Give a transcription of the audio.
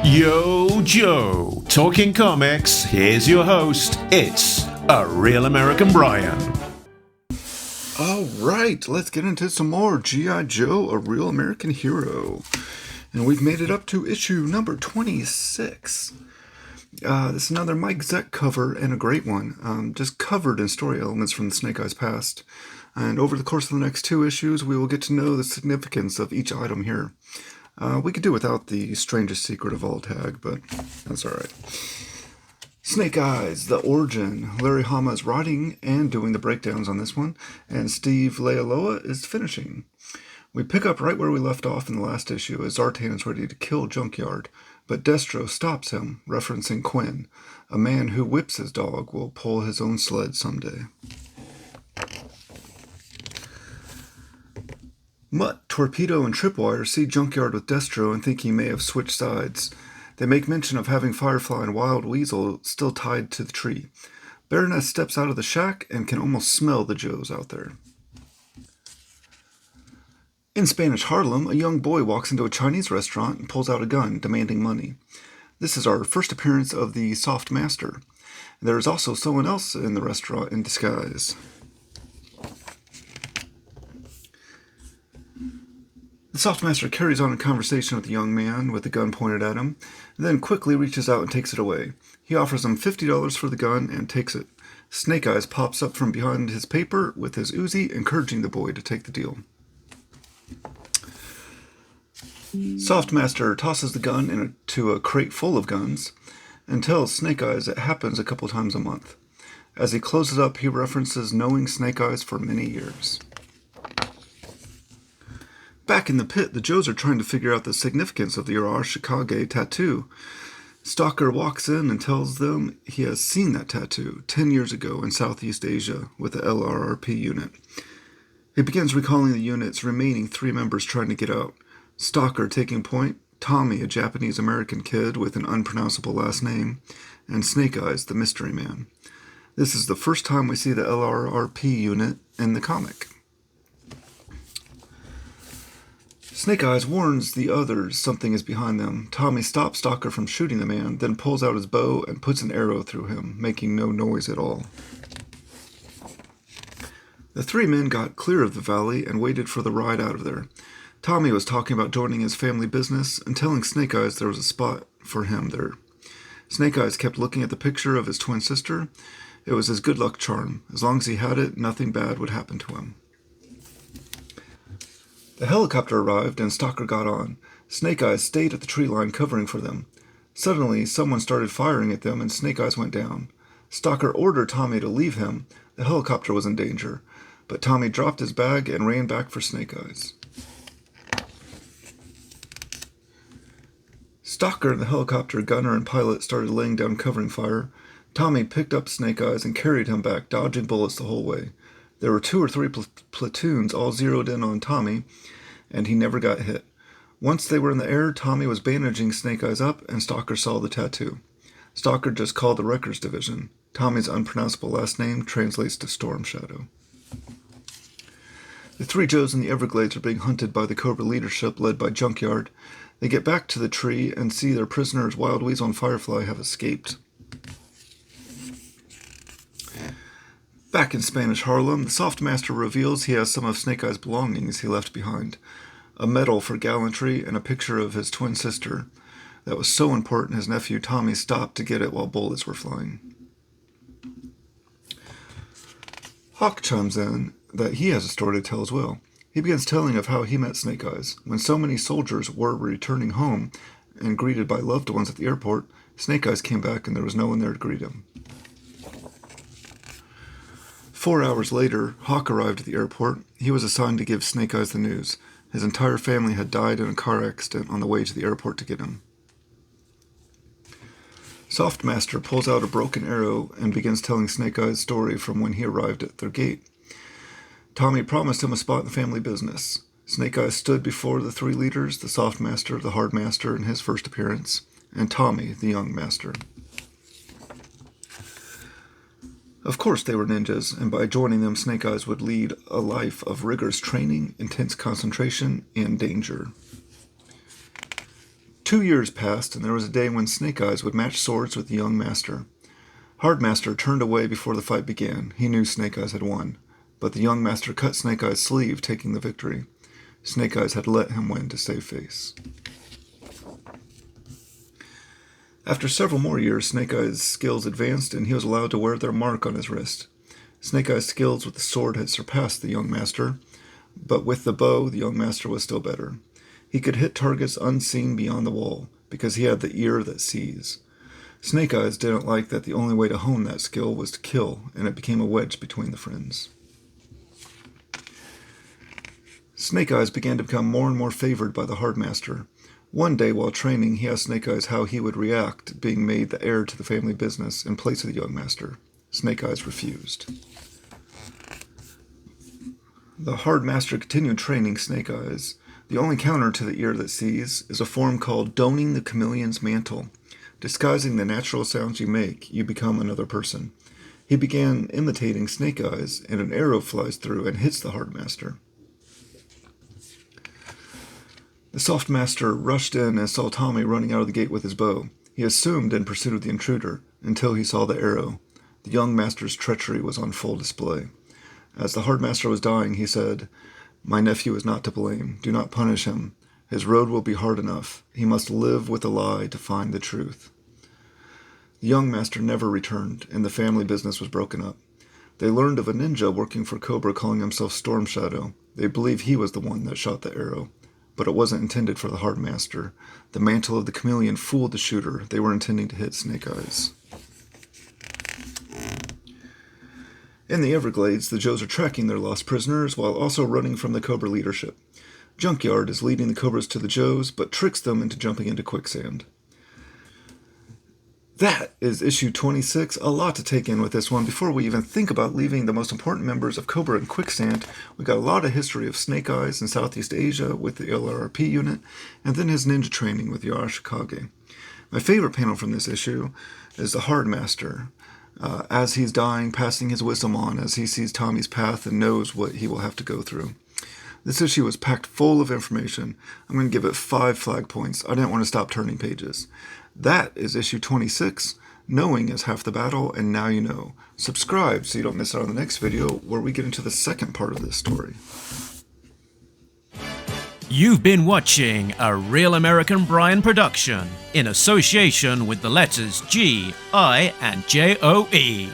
Yo, Joe. Talking comics, here's your host. It's A Real American Brian. All right, let's get into some more G.I. Joe, A Real American Hero. And we've made it up to issue number 26. This is another Mike Zeck cover, and a great one. Just covered in story elements from the Snake Eyes past. And over the course of the next two issues, we will get to know the significance of each item here. We could do without the strangest secret of all tag, but that's alright. Snake Eyes, The Origin. Larry Hama is writing and doing the breakdowns on this one, and Steve Leialoha is finishing. We pick up right where we left off in the last issue as Zartan is ready to kill Junkyard, but Destro stops him, referencing Quinn. A man who whips his dog will pull his own sled someday. Mutt, Torpedo, and Tripwire see Junkyard with Destro and think he may have switched sides. They make mention of having Firefly and Wild Weasel still tied to the tree. Baroness steps out of the shack and can almost smell the Joes out there. In Spanish Harlem, a young boy walks into a Chinese restaurant and pulls out a gun, demanding money. This is our first appearance of the Soft Master. There is also someone else in the restaurant in disguise. The Soft Master carries on a conversation with the young man with the gun pointed at him, then quickly reaches out and takes it away. He offers him $50 for the gun and takes it. Snake Eyes pops up from behind his paper with his Uzi, encouraging the boy to take the deal. Soft Master tosses the gun into a crate full of guns and tells Snake Eyes it happens a couple times a month. As he closes up, he references knowing Snake Eyes for many years. Back in the pit, the Joes are trying to figure out the significance of the Arashikage tattoo. Stalker walks in and tells them he has seen that tattoo 10 years ago in Southeast Asia with the LRRP unit. He begins recalling the unit's remaining 3 members trying to get out. Stalker taking point, Tommy, a Japanese-American kid with an unpronounceable last name, and Snake Eyes, the mystery man. This is the first time we see the LRRP unit in the comic. Snake Eyes warns the others something is behind them. Tommy stops Stalker from shooting the man, then pulls out his bow and puts an arrow through him, making no noise at all. The 3 men got clear of the valley and waited for the ride out of there. Tommy was talking about joining his family business and telling Snake Eyes there was a spot for him there. Snake Eyes kept looking at the picture of his twin sister. It was his good luck charm. As long as he had it, nothing bad would happen to him. The helicopter arrived and Stalker got on. Snake Eyes stayed at the tree line covering for them. Suddenly, someone started firing at them and Snake Eyes went down. Stalker ordered Tommy to leave him. The helicopter was in danger, but Tommy dropped his bag and ran back for Snake Eyes. Stalker and the helicopter gunner and pilot started laying down covering fire. Tommy picked up Snake Eyes and carried him back, dodging bullets the whole way. There were 2 or 3 platoons all zeroed in on Tommy, and he never got hit. Once they were in the air, Tommy was bandaging Snake Eyes up, and Stalker saw the tattoo. Stalker just called the Wreckers Division. Tommy's unpronounceable last name translates to Storm Shadow. The 3 Joes in the Everglades are being hunted by the Cobra leadership led by Junkyard. They get back to the tree and see their prisoners Wild Weasel and Firefly have escaped. Back in Spanish Harlem, the Soft Master reveals he has some of Snake Eyes' belongings he left behind. A medal for gallantry and a picture of his twin sister. That was so important his nephew Tommy stopped to get it while bullets were flying. Hawk chimes in that he has a story to tell as well. He begins telling of how he met Snake Eyes. When so many soldiers were returning home and greeted by loved ones at the airport, Snake Eyes came back and there was no one there to greet him. 4 hours later, Hawk arrived at the airport. He was assigned to give Snake Eyes the news. His entire family had died in a car accident on the way to the airport to get him. Soft Master pulls out a broken arrow and begins telling Snake Eyes' story from when he arrived at their gate. Tommy promised him a spot in the family business. Snake Eyes stood before the 3 leaders, the Soft Master, the Hard Master in his first appearance, and Tommy, the Young Master. Of course they were ninjas, and by joining them, Snake Eyes would lead a life of rigorous training, intense concentration, and danger. 2 years passed, and there was a day when Snake Eyes would match swords with the young master. Hardmaster turned away before the fight began. He knew Snake Eyes had won. But the young master cut Snake Eyes' sleeve, taking the victory. Snake Eyes had let him win to save face. After several more years, Snake Eyes' skills advanced, and he was allowed to wear their mark on his wrist. Snake Eyes' skills with the sword had surpassed the young master, but with the bow, the young master was still better. He could hit targets unseen beyond the wall, because he had the ear that sees. Snake Eyes didn't like that the only way to hone that skill was to kill, and it became a wedge between the friends. Snake Eyes began to become more and more favored by the Hardmaster. One day while training, he asked Snake Eyes how he would react being made the heir to the family business in place of the young master. Snake Eyes refused. The Hardmaster continued training Snake Eyes. The only counter to the ear that sees is a form called donning the chameleon's mantle. Disguising the natural sounds you make, you become another person. He began imitating Snake Eyes, and an arrow flies through and hits the Hardmaster. The Soft Master rushed in and saw Tommy running out of the gate with his bow. He assumed in pursuit of the intruder, until he saw the arrow. The young master's treachery was on full display. As the Hardmaster was dying, he said, "My nephew is not to blame. Do not punish him. His road will be hard enough. He must live with a lie to find the truth." The young master never returned, and the family business was broken up. They learned of a ninja working for Cobra calling himself Storm Shadow. They believe he was the one that shot the arrow. But it wasn't intended for the Hardmaster. The mantle of the chameleon fooled the shooter. They were intending to hit Snake Eyes. In the Everglades, the Joes are tracking their lost prisoners while also running from the Cobra leadership. Junkyard is leading the Cobras to the Joes, but tricks them into jumping into quicksand. That is issue 26. A lot to take in with this one. Before we even think about leaving the most important members of Cobra in quicksand, we got a lot of history of Snake Eyes in Southeast Asia with the LRRP unit, and then his ninja training with Yarashikage. My favorite panel from this issue is the Hardmaster. As he's dying, passing his wisdom on as he sees Tommy's path and knows what he will have to go through. This issue was packed full of information. I'm going to give it 5 flag points. I didn't want to stop turning pages. That is issue 26. Knowing is half the battle, and now you know. Subscribe so you don't miss out on the next video where we get into the second part of this story. You've been watching a Real American Brian production in association with the letters G, I, and JOE.